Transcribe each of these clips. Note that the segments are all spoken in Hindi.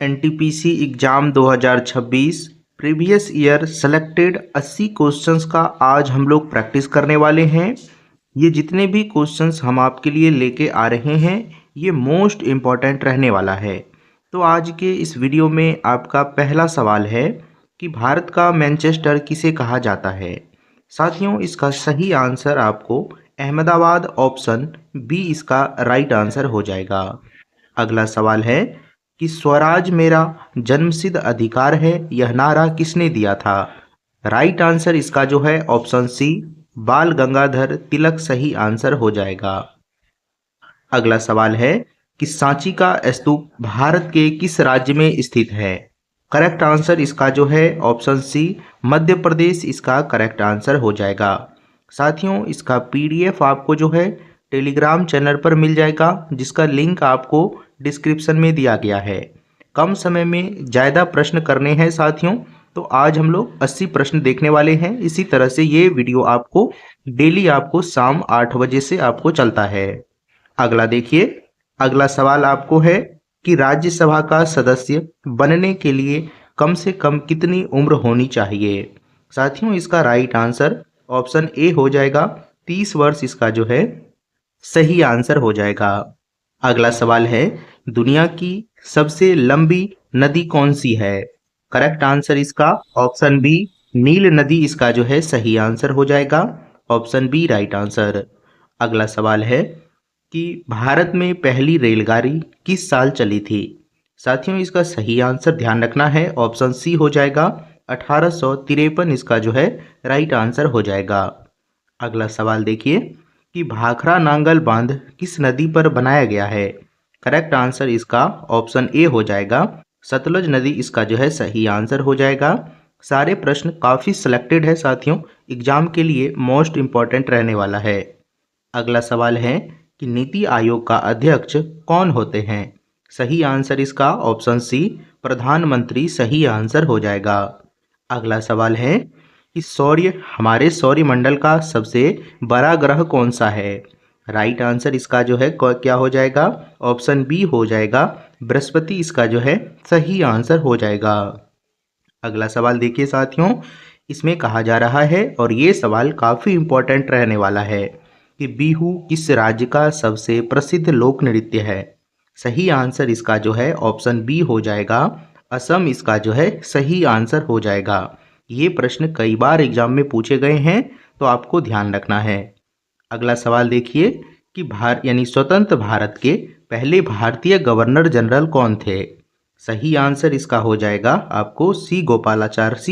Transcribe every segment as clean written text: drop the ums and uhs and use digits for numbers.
NTPC exam 2026 previous year selected 80 questions का आज हम लोग प्रैक्टिस करने वाले हैं। ये जितने भी क्वेश्चंस हम आपके लिए लेके आ रहे हैं ये मोस्ट इम्पॉर्टेंट रहने वाला है। तो आज के इस वीडियो में आपका पहला सवाल है कि भारत का मैनचेस्टर किसे कहा जाता है। साथियों, इसका सही आंसर आपको अहमदाबाद ऑप्शन बी इसका राइट आंसर हो जाएगा। अगला सवाल है कि स्वराज मेरा जन्मसिद्ध अधिकार है, यह नारा किसने दिया था। राइट आंसर इसका जो है ऑप्शन सी बाल गंगाधर तिलक सही आंसर हो जाएगा। अगला सवाल है कि सांची का स्तूप भारत के किस राज्य में स्थित है। करेक्ट आंसर इसका जो है ऑप्शन सी मध्य प्रदेश इसका करेक्ट आंसर हो जाएगा। साथियों, इसका पीडीएफ आपको जो है टेलीग्राम चैनल पर मिल जाएगा, जिसका लिंक आपको डिस्क्रिप्शन में दिया गया है। कम समय में ज़्यादा प्रश्न करने हैं साथियों, तो आज हम लोग 80 प्रश्न देखने वाले हैं। इसी तरह से ये वीडियो आपको डेली आपको शाम 8 बजे से आपको चलता है। अगला देखिए, अगला सवाल आपको है कि राज्यसभा का सदस्य बनने के लिए कम से कम कितनी उम्र होनी चाहिए। साथियों, इसका राइट आंसर ऑप्शन ए हो जाएगा, 30 वर्ष इसका जो है सही आंसर हो जाएगा। अगला सवाल है दुनिया की सबसे लंबी नदी कौन सी है। करेक्ट आंसर इसका ऑप्शन बी नील नदी इसका जो है सही आंसर हो जाएगा। Option B right answer. अगला सवाल है कि भारत में पहली रेलगाड़ी किस साल चली थी। साथियों, इसका सही आंसर ध्यान रखना है, ऑप्शन सी हो जाएगा 1853 इसका जो है राइट आंसर हो जाएगा। अगला सवाल देखिए कि भाखड़ा नांगल बांध किस नदी पर बनाया गया है। करेक्ट आंसर इसका ऑप्शन ए हो जाएगा, सतलुज नदी इसका जो है सही आंसर हो जाएगा। सारे प्रश्न काफ़ी सिलेक्टेड है साथियों, एग्जाम के लिए मोस्ट इम्पॉर्टेंट रहने वाला है। अगला सवाल है कि नीति आयोग का अध्यक्ष कौन होते हैं। सही आंसर इसका ऑप्शन सी प्रधानमंत्री सही आंसर हो जाएगा। अगला सवाल है कि हमारे सौरमंडल का सबसे बड़ा ग्रह कौन सा है। राइट आंसर इसका जो है क्या हो जाएगा, ऑप्शन बी हो जाएगा बृहस्पति इसका जो है सही आंसर हो जाएगा। अगला सवाल देखिए साथियों, इसमें कहा जा रहा है और ये सवाल काफ़ी इम्पोर्टेंट रहने वाला है कि बिहू किस राज्य का सबसे प्रसिद्ध लोक नृत्य है। सही आंसर इसका जो है ऑप्शन बी हो जाएगा, असम इसका जो है सही आंसर हो जाएगा। ये प्रश्न कई बार एग्जाम में पूछे गए हैं, तो आपको ध्यान रखना है। अगला सवाल देखिए कि स्वतंत्र भारत के पहले भारतीय गवर्नर जनरल कौन थे। सही आंसर इसका हो जाएगा आपको सी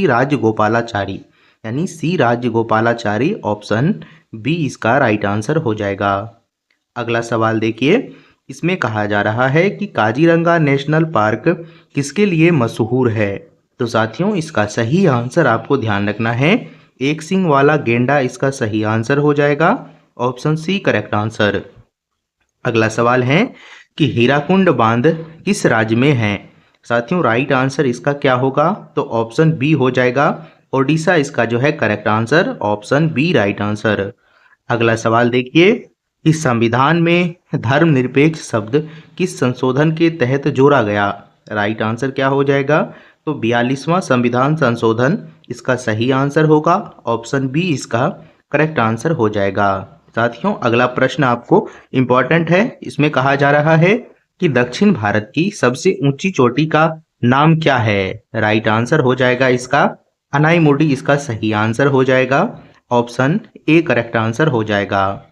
राज्य गोपालाचारी, यानी सी राज्य गोपालाचारी ऑप्शन बी इसका राइट आंसर हो जाएगा। अगला सवाल देखिए, इसमें कहा जा रहा है कि काजीरंगा नेशनल पार्क किसके लिए मशहूर है। तो साथियों, इसका सही आंसर आपको ध्यान रखना है, एक सींग वाला गेंडा इसका सही आंसर हो जाएगा। Option C correct answer. अगला सवाल है कि हीराकुंड बांध किस राज्य में है। साथियों, राइट आंसर इसका क्या होगा, तो ऑप्शन बी हो जाएगा, ओडिशा इसका जो है correct answer, option B right answer. अगला सवाल देखिए, इस संविधान में धर्मनिरपेक्ष शब्द किस संशोधन के तहत जोड़ा गया। राइट आंसर क्या हो जाएगा, तो 42वां संविधान संशोधन इसका सही आंसर होगा, ऑप्शन बी इसका करेक्ट आंसर हो जाएगा। साथियों, अगला प्रश्न आपको इम्पॉर्टेंट है, इसमें कहा जा रहा है कि दक्षिण भारत की सबसे ऊंची चोटी का नाम क्या है। राइट आंसर हो जाएगा इसका अनाईमुडी इसका सही आंसर हो जाएगा, ऑप्शन ए करेक्ट आंसर हो जाएगा।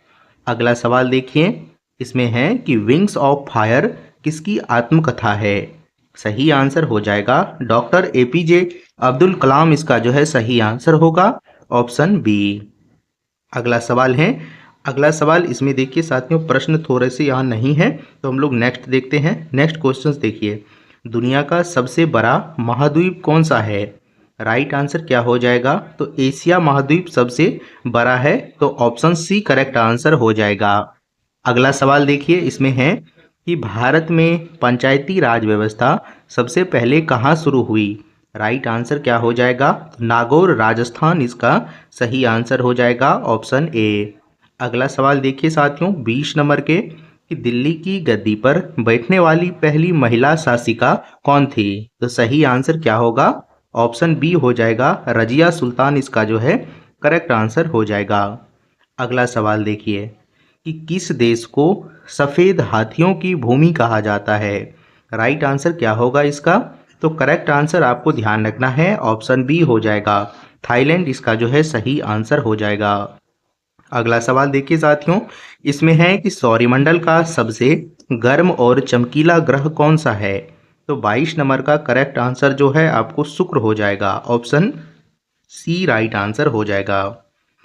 अगला सवाल देखिए, इसमें है कि विंग्स ऑफ फायर किसकी आत्मकथा है। सही आंसर हो जाएगा डॉक्टर एपीजे अब्दुल कलाम इसका जो है सही आंसर होगा, ऑप्शन बी। अगला सवाल है, अगला सवाल इसमें देखिए साथियों प्रश्न थोड़े से यहाँ नहीं है, तो हम लोग नेक्स्ट देखते हैं। नेक्स्ट क्वेश्चंस देखिए, दुनिया का सबसे बड़ा महाद्वीप कौन सा है। राइट आंसर क्या हो जाएगा, तो एशिया महाद्वीप सबसे बड़ा है, तो ऑप्शन सी करेक्ट आंसर हो जाएगा। अगला सवाल देखिए, इसमें है कि भारत में पंचायती राज व्यवस्था सबसे पहले कहाँ शुरू हुई। राइट आंसर क्या हो जाएगा, नागौर राजस्थान इसका सही आंसर हो जाएगा, ऑप्शन ए। अगला सवाल देखिए साथियों 20 नंबर के, कि दिल्ली की गद्दी पर बैठने वाली पहली महिला शासिका कौन थी? तो सही आंसर क्या होगा? ऑप्शन बी हो जाएगा रजिया सुल्तान, इसका जो है करेक्ट आंसर हो जाएगा। अगला सवाल देखिए कि किस देश को सफ़ेद हाथियों की भूमि कहा जाता है? राइट आंसर क्या होगा इसका? तो करेक्ट आंसर आपको ध्यान रखना है, ऑप्शन बी हो जाएगा थाईलैंड, इसका जो है सही आंसर हो जाएगा। अगला सवाल देखिए साथियों, इसमें है कि सौरमंडल का सबसे गर्म और चमकीला ग्रह कौन सा है? तो 22 नंबर का करेक्ट आंसर जो है आपको शुक्र हो जाएगा, ऑप्शन सी राइट आंसर हो जाएगा।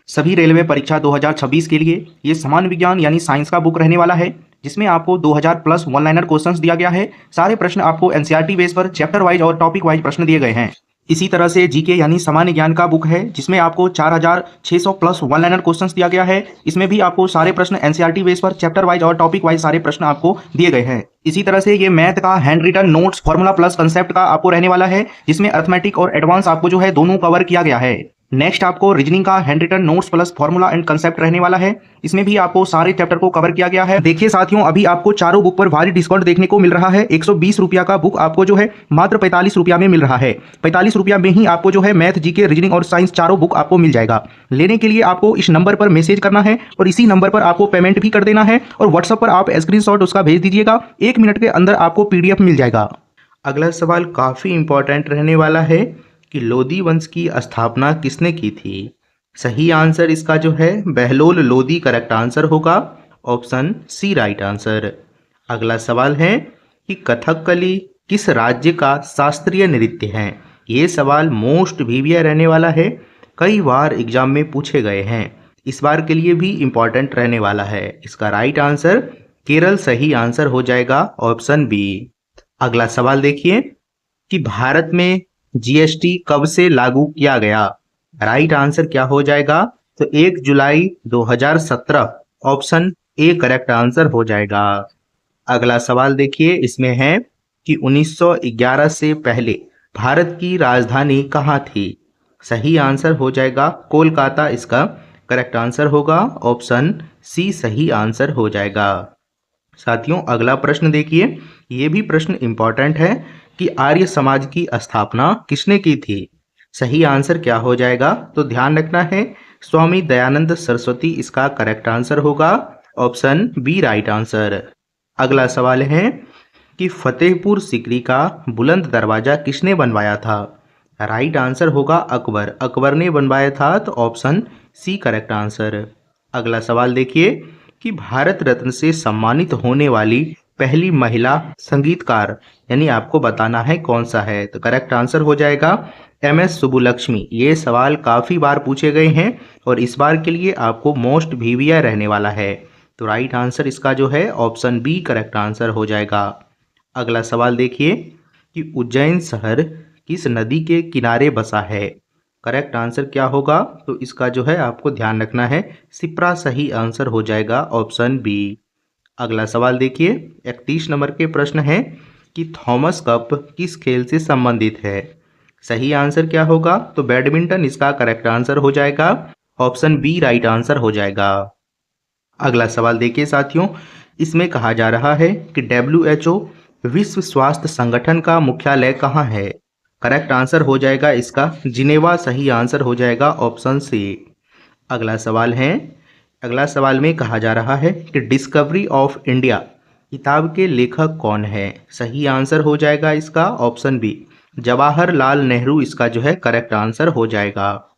सभी रेलवे परीक्षा 2026 के लिए ये सामान्य विज्ञान यानी साइंस का बुक रहने वाला है, जिसमें आपको 2000 प्लस वन लाइनर क्वेश्चंस दिया गया है। सारे प्रश्न आपको एनसीईआरटी बेस पर चैप्टर वाइज और टॉपिक वाइज प्रश्न दिए गए हैं। इसी तरह से जीके यानी सामान्य ज्ञान का बुक है, जिसमें आपको 4600 प्लस वन लाइनर क्वेश्चंस दिया गया है। इसमें भी आपको सारे प्रश्न एनसीईआरटी बेस पर चैप्टर वाइज और टॉपिक वाइज सारे प्रश्न आपको दिए गए हैं। इसी तरह से ये मैथ का handwritten notes formula plus concept का आपको रहने वाला है, जिसमें अर्थमेटिक और एडवांस आपको जो है दोनों कवर किया गया है। नेक्स्ट आपको रीजनिंग का handwritten notes plus formula and concept रहने वाला है, इसमें भी आपको सारे चैप्टर को कवर किया गया है। देखिए साथियों, अभी आपको चारों बुक पर भारी डिस्काउंट देखने को मिल रहा है। 120 रुपया का बुक आपको जो है मात्र 45 रुपया में मिल रहा है। 45 रुपया में ही आपको जो है मैथ, जीके, रीजनिंग और साइंस चारों बुक आपको मिल जाएगा। लेने के लिए आपको इस नंबर पर मैसेज करना है और इसी नंबर पर आपको पेमेंट भी कर देना है और व्हाट्सएप पर आप स्क्रीनशॉट उसका भेज दीजिएगा। 1 मिनट के अंदर आपको पीडीएफ मिल जाएगा। अगला सवाल काफ़ी इंपॉर्टेंट रहने वाला है कि लोदी वंश की स्थापना किसने की थी? सही आंसर इसका जो है बहलोल लोदी करेक्ट आंसर होगा, ऑप्शन सी राइट आंसर। अगला सवाल है कि कथकली किस राज्य का शास्त्रीय नृत्य है? ये सवाल मोस्ट वीवियर रहने वाला है, कई बार एग्जाम में पूछे गए हैं, इस बार के लिए भी इम्पॉर्टेंट रहने वाला है। इसका राइट आंसर केरल सही आंसर हो जाएगा, ऑप्शन बी। अगला सवाल देखिए कि भारत में जीएसटी कब से लागू किया गया? राइट आंसर क्या हो जाएगा? तो 1 जुलाई 2017, ऑप्शन ए करेक्ट आंसर हो जाएगा। अगला सवाल देखिए, इसमें है कि 1911 से पहले भारत की राजधानी कहाँ थी? सही आंसर हो जाएगा कोलकाता, इसका करेक्ट आंसर होगा, ऑप्शन सी सही आंसर हो जाएगा। साथियों अगला प्रश्न देखिए, ये भी प्रश्न इंपॉर्टेंट है कि आर्य समाज की स्थापना किसने की थी? सही आंसर क्या हो जाएगा? तो ध्यान रखना है स्वामी दयानंद सरस्वती, इसका करेक्ट आंसर होगा, ऑप्शन बी राइट आंसर। अगला सवाल है कि फतेहपुर सिकरी का बुलंद दरवाजा किसने बनवाया था? राइट आंसर होगा अकबर, अकबर ने बनवाया था, तो ऑप्शन सी करेक्ट आंसर। अगला सवाल देखिए कि भारत रत्न से सम्मानित होने वाली पहली महिला संगीतकार यानी आपको बताना है कौन सा है, तो करेक्ट आंसर हो जाएगा एमएस सुब्बुलक्ष्मी। ये सवाल काफ़ी बार पूछे गए हैं और इस बार के लिए आपको मोस्ट वीवियर रहने वाला है, तो राइट आंसर इसका जो है ऑप्शन बी करेक्ट आंसर हो जाएगा। अगला सवाल देखिए कि उज्जैन शहर किस नदी के किनारे बसा है? करेक्ट आंसर क्या होगा? तो इसका जो है आपको ध्यान रखना है शिप्रा सही आंसर हो जाएगा, ऑप्शन बी। अगला सवाल देखिए 31 नंबर के प्रश्न है कि थॉमस कप किस खेल से संबंधित है? सही आंसर क्या होगा? तो बैडमिंटन, इसका करेक्ट आंसर हो जाएगा, ऑप्शन बी राइट आंसर हो जाएगा। अगला सवाल देखिए साथियों, इसमें कहा जा रहा है कि WHO विश्व स्वास्थ्य संगठन का मुख्यालय कहाँ है? करेक्ट आंसर हो जाएगा इसका जिनेवा, सही आंसर हो जाएगा, ऑप्शन सी। अगला सवाल है, अगला सवाल में कहा जा रहा है कि डिस्कवरी ऑफ इंडिया किताब के लेखक कौन है? सही आंसर हो जाएगा इसका ऑप्शन बी जवाहरलाल नेहरू, इसका जो है करेक्ट आंसर हो जाएगा।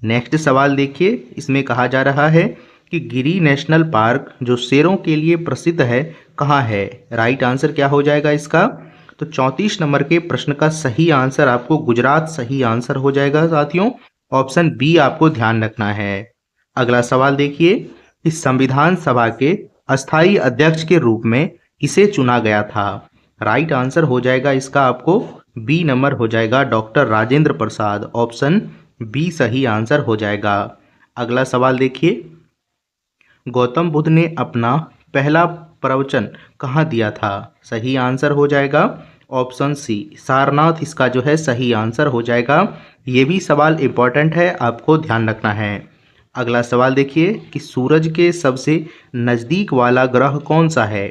नेक्स्ट सवाल देखिए, इसमें कहा जा रहा है कि गिरी नेशनल पार्क जो शेरों के लिए प्रसिद्ध है कहाँ है? राइट आंसर क्या हो जाएगा इसका? तो 34 नंबर के प्रश्न का सही आंसर आपको गुजरात सही आंसर हो जाएगा साथियों, ऑप्शन बी आपको ध्यान रखना है। अगला सवाल देखिए कि संविधान सभा के अस्थायी अध्यक्ष के रूप में किसे चुना गया था? राइट आंसर हो जाएगा इसका आपको बी नंबर हो जाएगा doctor Rajendra Prasad, option B सही आंसर हो जाएगा। अगला सवाल देखिए, गौतम बुद्ध ने अपना पहला प्रवचन कहाँ दिया था? सही आंसर हो जाएगा ऑप्शन सी सारनाथ, इसका जो है सही आंसर हो जाएगा। ये भी सवाल इंपॉर्टेंट है, आपको ध्यान रखना है। अगला सवाल देखिए कि सूरज के सबसे नज़दीक वाला ग्रह कौन सा है?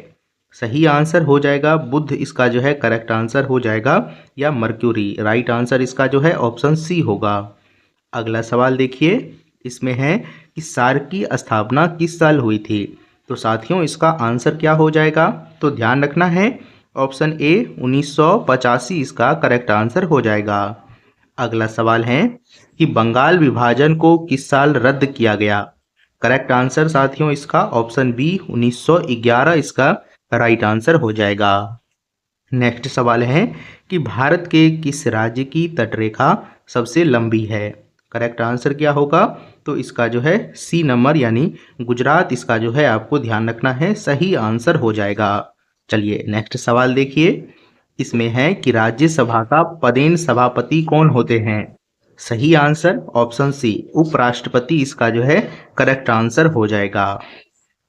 सही आंसर हो जाएगा बुध, इसका जो है करेक्ट आंसर हो जाएगा, या मर्क्यूरी। राइट आंसर इसका जो है ऑप्शन सी होगा। अगला सवाल देखिए, इसमें है कि सार्क की स्थापना किस साल हुई थी। तो साथियों इसका आंसर क्या हो जाएगा, तो ध्यान रखना है, ऑप्शन ए 1985 इसका करेक्ट आंसर हो जाएगा। अगला सवाल है कि बंगाल विभाजन को किस साल रद्द किया गया। करेक्ट आंसर साथियों इसका ऑप्शन बी 1911 इसका राइट आंसर हो जाएगा। नेक्स्ट सवाल है कि भारत के किस राज्य की तटरेखा सबसे लंबी है। करेक्ट आंसर क्या होगा, तो इसका जो है सी नंबर यानी गुजरात, इसका जो है आपको ध्यान रखना है, सही आंसर हो जाएगा। चलिए नेक्स्ट सवाल देखिए, इसमें है कि राज्यसभा का पदेन सभापति कौन होते हैं। सही आंसर ऑप्शन सी उपराष्ट्रपति, इसका जो है करेक्ट आंसर हो जाएगा।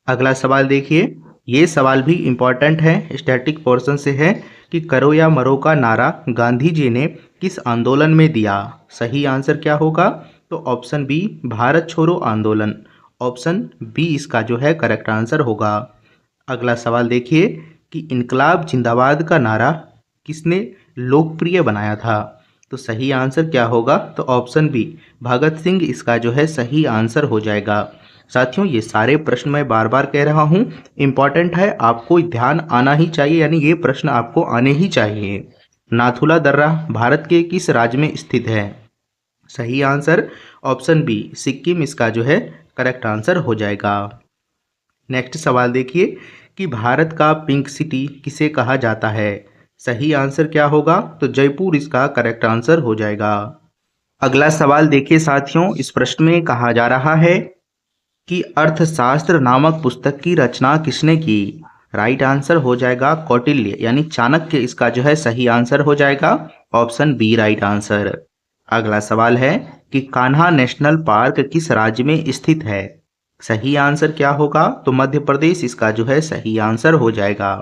अगला सवाल देखिए, ये सवाल भी इम्पॉर्टेंट है, स्टैटिक पोर्शन से है कि करो या मरो का नारा गांधी जी ने किस आंदोलन में दिया। सही आंसर क्या होगा, तो ऑप्शन बी भारत छोड़ो आंदोलन, ऑप्शन बी इसका जो है करेक्ट आंसर होगा। अगला सवाल देखिए कि इनकलाब जिंदाबाद का नारा किसने लोकप्रिय बनाया था। तो सही आंसर क्या होगा, तो ऑप्शन बी भगत सिंह, इसका जो है सही आंसर हो जाएगा। साथियों ये सारे प्रश्न मैं बार बार कह रहा हूँ, इम्पॉर्टेंट है, आपको ध्यान आना ही चाहिए, यानी ये प्रश्न आपको आने ही चाहिए। नाथुला दर्रा भारत के किस राज्य में स्थित है। सही आंसर ऑप्शन बी सिक्किम, इसका जो है करेक्ट आंसर हो जाएगा। नेक्स्ट सवाल देखिए कि भारत का पिंक सिटी किसे कहा जाता है। सही आंसर क्या होगा, तो जयपुर इसका करेक्ट आंसर हो जाएगा। अगला सवाल देखिए साथियों, इस प्रश्न में कहा जा रहा है कि अर्थशास्त्र नामक पुस्तक की रचना किसने की। राइट आंसर हो जाएगा कौटिल्य यानी चाणक्य, इसका जो है सही आंसर हो जाएगा, ऑप्शन बी राइट आंसर। अगला सवाल है कि कान्हा नेशनल पार्क किस राज्य में स्थित है। सही आंसर क्या होगा, तो मध्य प्रदेश, इसका जो है सही आंसर हो जाएगा।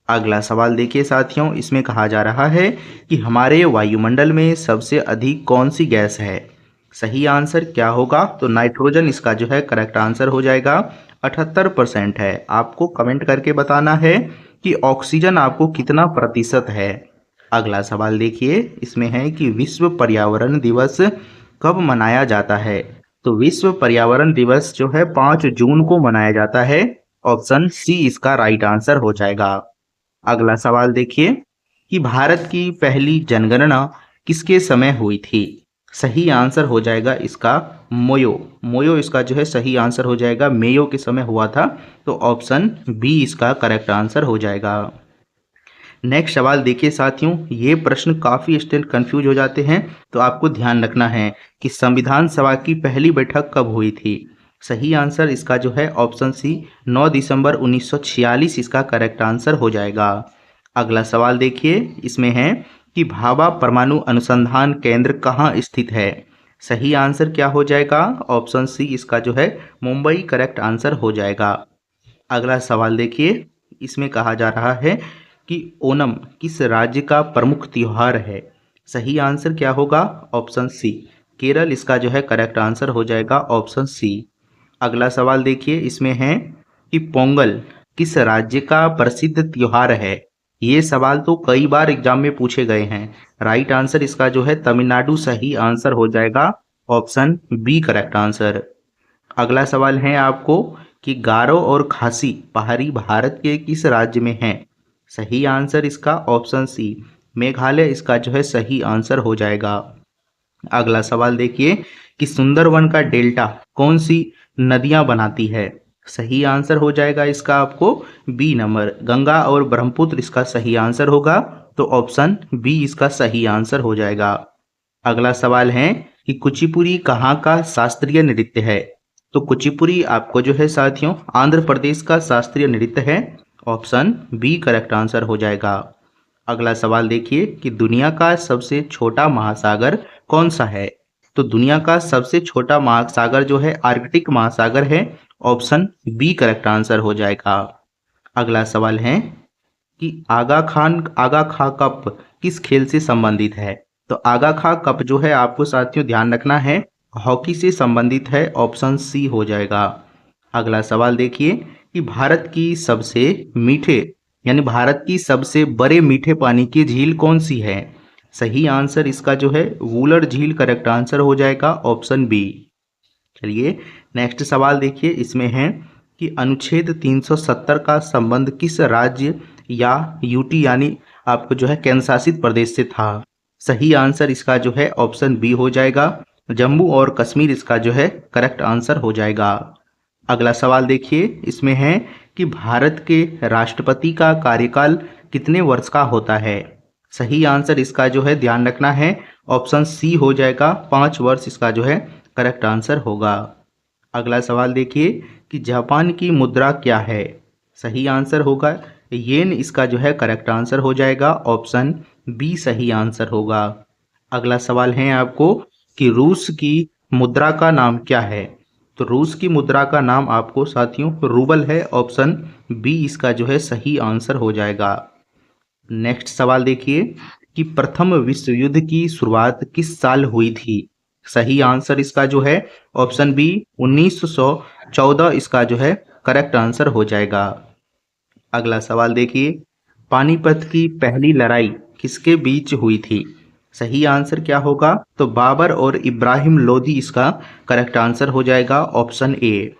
अगला सवाल देखिए साथियों, इसमें कहा जा रहा है कि हमारे वायुमंडल में सबसे अधिक कौन सी गैस है। सही आंसर क्या होगा, तो नाइट्रोजन, इसका जो है करेक्ट आंसर हो जाएगा, 78% है। आपको कमेंट करके बताना है कि ऑक्सीजन आपको कितना प्रतिशत है। अगला सवाल देखिए, इसमें है कि विश्व पर्यावरण दिवस कब मनाया जाता है। तो विश्व पर्यावरण दिवस जो है 5 जून को मनाया जाता है, ऑप्शन सी इसका राइट आंसर हो जाएगा। अगला सवाल देखिए कि भारत की पहली जनगणना किसके समय हुई थी। सही आंसर हो जाएगा इसका मोयो, इसका जो है सही आंसर हो जाएगा, मेयो के समय हुआ था, तो ऑप्शन बी इसका करेक्ट आंसर हो जाएगा। नेक्स्ट सवाल देखिए साथियों, ये प्रश्न काफ़ी स्टूडेंट कंफ्यूज हो जाते हैं, तो आपको ध्यान रखना है कि संविधान सभा की पहली बैठक कब हुई थी। सही आंसर इसका जो है ऑप्शन सी 9 दिसंबर 1946 इसका करेक्ट आंसर हो जाएगा। अगला सवाल देखिए, इसमें है कि भाभा परमाणु अनुसंधान केंद्र कहाँ स्थित है। सही आंसर क्या हो जाएगा, ऑप्शन सी इसका जो है मुंबई करेक्ट आंसर हो जाएगा। अगला सवाल देखिए, इसमें कहा जा रहा है कि ओणम किस राज्य का प्रमुख त्योहार है। सही आंसर क्या होगा, ऑप्शन सी केरल, इसका जो है करेक्ट आंसर हो जाएगा, ऑप्शन सी। अगला सवाल देखिए, इसमें है कि पोंगल किस राज्य का प्रसिद्ध त्योहार है। ये सवाल तो कई बार एग्जाम में पूछे गए हैं। राइट आंसर इसका जो है तमिलनाडु सही आंसर हो जाएगा, ऑप्शन बी करेक्ट आंसर। अगला सवाल है आपको कि गारो और खासी पहाड़ी भारत के किस राज्य में हैं। सही आंसर इसका ऑप्शन सी मेघालय, इसका जो है सही आंसर हो जाएगा। अगला सवाल देखिए कि सुंदरवन का डेल्टा कौन सी नदियां बनाती है। सही आंसर हो जाएगा इसका आपको बी नंबर गंगा और ब्रह्मपुत्र, इसका सही आंसर होगा, तो ऑप्शन बी इसका सही आंसर हो जाएगा। अगला सवाल है कि कुचिपुड़ी कहाँ का शास्त्रीय नृत्य है। तो कुचिपुड़ी आपको जो है साथियों आंध्र प्रदेश का शास्त्रीय नृत्य है, ऑप्शन बी करेक्ट आंसर हो जाएगा। अगला सवाल देखिए कि दुनिया का सबसे छोटा महासागर कौन सा है। तो दुनिया का सबसे छोटा महासागर जो है आर्कटिक महासागर है, ऑप्शन बी करेक्ट आंसर हो जाएगा। अगला सवाल है कि आगा खां कप किस खेल से संबंधित है। तो आगा खां कप जो है आपको साथियों ध्यान रखना है, हॉकी से संबंधित है, ऑप्शन सी हो जाएगा। अगला सवाल देखिए कि भारत की सबसे मीठे यानी भारत की सबसे बड़े मीठे पानी की झील कौन सी है? सही आंसर इसका जो है वुलर झील करेक्ट आंसर हो जाएगा, ऑप्शन बी। चलिए नेक्स्ट सवाल देखिए, इसमें है कि अनुच्छेद 370 का संबंध किस राज्य या यूटी यानी आपको जो है केंद्र शासित प्रदेश से था? सही आंसर इसका जो है ऑप्शन बी हो जाएगा, जम्मू और कश्मीर इसका जो है करेक्ट आंसर हो जाएगा। अगला सवाल देखिए, इसमें है कि भारत के राष्ट्रपति का कार्यकाल कितने वर्ष का होता है? सही आंसर इसका जो है ध्यान रखना है, ऑप्शन सी हो जाएगा, 5 वर्ष इसका जो है करेक्ट आंसर होगा। अगला सवाल देखिए कि जापान की मुद्रा क्या है? सही आंसर होगा येन इसका जो है करेक्ट आंसर हो जाएगा, ऑप्शन बी सही आंसर होगा। अगला सवाल है आपको कि रूस की मुद्रा का नाम क्या है? तो रूस की मुद्रा का नाम आपको साथियों रूबल है, ऑप्शन बी इसका जो है सही आंसर हो जाएगा। नेक्स्ट सवाल देखिए कि प्रथम विश्व युद्ध की शुरुआत किस साल हुई थी? सही आंसर इसका जो है ऑप्शन बी 1914 इसका जो है करेक्ट आंसर हो जाएगा। अगला सवाल देखिए, पानीपत की पहली लड़ाई किसके बीच हुई थी? सही आंसर क्या होगा? तो बाबर और इब्राहिम लोदी इसका करेक्ट आंसर हो जाएगा, ऑप्शन ए।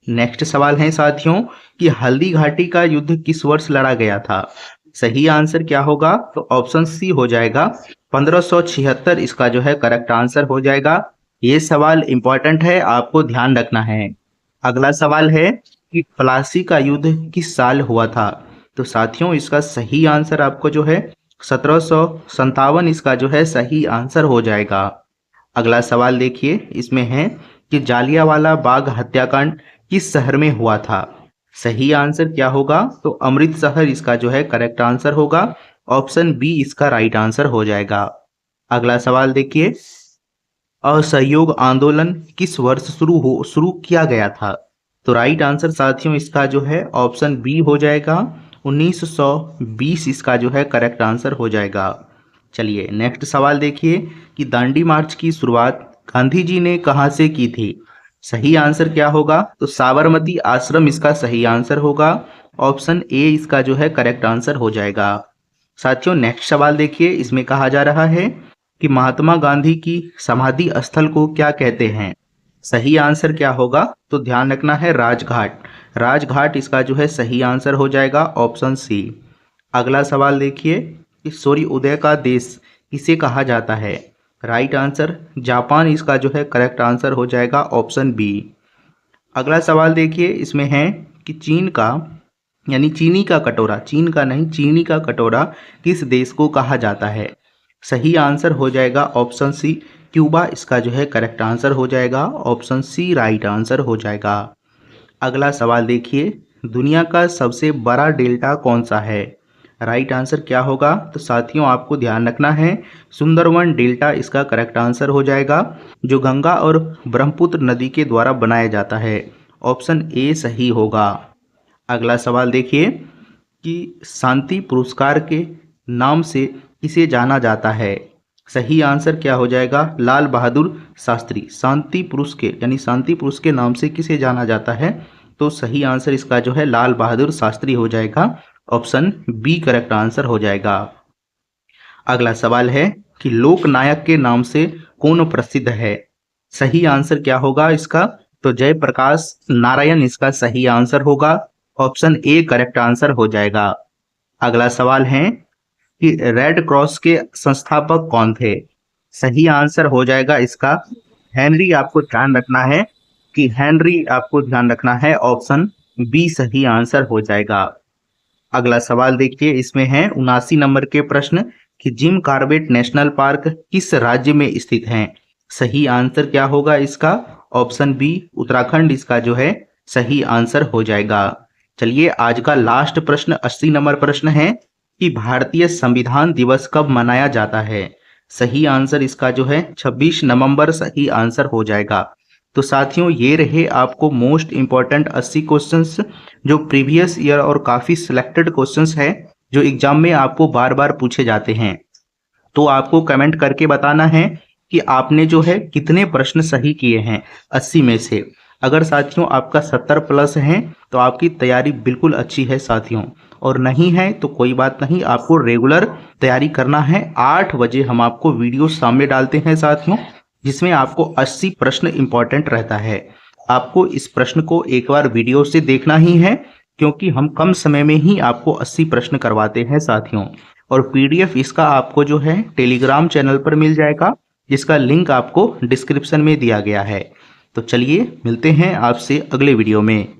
नेक्स्ट सवाल है साथियों कि हल्दी घाटी का युद्ध किस वर्ष लड़ा गया था? सही आंसर क्या होगा? तो ऑप्शन सी हो जाएगा, 1576 इसका जो है करेक्ट आंसर हो जाएगा। ये सवाल इंपॉर्टेंट है, आपको ध्यान रखना है। अगला सवाल है कि प्लासी का युद्ध किस साल हुआ था? तो साथियों इसका सही आंसर आपको जो है 1757 इसका जो है सही आंसर हो जाएगा। अगला सवाल देखिए, इसमें है कि जालियांवाला बाग हत्याकांड किस शहर में हुआ था? सही आंसर क्या होगा? तो अमृतसर इसका जो है करेक्ट आंसर होगा, ऑप्शन बी इसका राइट आंसर हो जाएगा। अगला सवाल देखिए, असहयोग आंदोलन किस वर्ष शुरू किया गया था? तो राइट आंसर साथियों इसका जो है ऑप्शन बी हो जाएगा, 1920 इसका जो है करेक्ट आंसर हो जाएगा। चलिए नेक्स्ट सवाल देखिए कि दांडी मार्च की शुरुआत गांधी जी ने कहाँ से की थी? सही आंसर क्या होगा? तो साबरमती आश्रम इसका सही आंसर होगा, ऑप्शन ए इसका जो है करेक्ट आंसर हो जाएगा। साथियों नेक्स्ट सवाल देखिए, इसमें कहा जा रहा है कि महात्मा गांधी की समाधि स्थल को क्या कहते हैं? सही आंसर क्या होगा? तो ध्यान रखना है राजघाट, राजघाट इसका जो है सही आंसर हो जाएगा, ऑप्शन सी। अगला सवाल देखिए कि सूर्य उदय का देश किसे कहा जाता है? राइट आंसर जापान इसका जो है करेक्ट आंसर हो जाएगा, ऑप्शन बी। अगला सवाल देखिए, इसमें है कि चीन का यानी चीनी का कटोरा, चीन का नहीं चीनी का कटोरा किस देश को कहा जाता है? सही आंसर हो जाएगा ऑप्शन सी, क्यूबा इसका जो है करेक्ट आंसर हो जाएगा, ऑप्शन सी राइट आंसर हो जाएगा। अगला सवाल देखिए, दुनिया का सबसे बड़ा डेल्टा कौन सा है? राइट आंसर क्या होगा? तो साथियों आपको ध्यान रखना है, सुंदरवन डेल्टा इसका करेक्ट आंसर हो जाएगा, जो गंगा और ब्रह्मपुत्र नदी के द्वारा बनाया जाता है, ऑप्शन ए सही होगा। अगला सवाल देखिए कि शांति पुरस्कार के नाम से किसे जाना जाता है? सही आंसर क्या हो जाएगा? लाल बहादुर शास्त्री शांति पुरुष के यानी शांति पुरुष के नाम से किसे जाना जाता है? तो सही आंसर इसका जो है लाल बहादुर शास्त्री हो जाएगा, ऑप्शन बी करेक्ट आंसर हो जाएगा। अगला सवाल है कि लोकनायक के नाम से कौन प्रसिद्ध है? सही आंसर क्या होगा इसका? तो जयप्रकाश नारायण इसका सही आंसर होगा, ऑप्शन ए करेक्ट आंसर हो जाएगा। अगला सवाल है कि रेड क्रॉस के संस्थापक कौन थे? सही आंसर हो जाएगा इसका हेनरी, आपको ध्यान रखना है कि हेनरी आपको ध्यान रखना है, ऑप्शन बी सही आंसर हो जाएगा। अगला सवाल देखिए, इसमें है 79 नंबर के प्रश्न कि जिम कॉर्बेट नेशनल पार्क किस राज्य में स्थित है? सही आंसर क्या होगा इसका? ऑप्शन बी उत्तराखंड इसका जो है सही आंसर हो जाएगा। चलिए आज का लास्ट प्रश्न 80 नंबर प्रश्न है कि भारतीय संविधान दिवस कब मनाया जाता है? सही आंसर इसका जो है 26 नवंबर सही आंसर हो जाएगा। तो साथियों ये रहे आपको मोस्ट इंपॉर्टेंट 80 क्वेश्चंस जो प्रीवियस ईयर और काफ़ी सिलेक्टेड क्वेश्चंस है जो एग्जाम में आपको बार बार पूछे जाते हैं। तो आपको कमेंट करके बताना है कि आपने जो है कितने प्रश्न सही किए हैं 80 में से। अगर साथियों आपका 70 प्लस है तो आपकी तैयारी बिल्कुल अच्छी है साथियों, और नहीं है तो कोई बात नहीं, आपको रेगुलर तैयारी करना है। 8 बजे हम आपको वीडियो सामने डालते हैं साथियों, जिसमें आपको 80 प्रश्न इंपॉर्टेंट रहता है। आपको इस प्रश्न को एक बार वीडियो से देखना ही है, क्योंकि हम कम समय में ही आपको 80 प्रश्न करवाते हैं साथियों। और पीडीएफ इसका आपको जो है टेलीग्राम चैनल पर मिल जाएगा, जिसका लिंक आपको डिस्क्रिप्शन में दिया गया है। तो चलिए मिलते हैं आपसे अगले वीडियो में।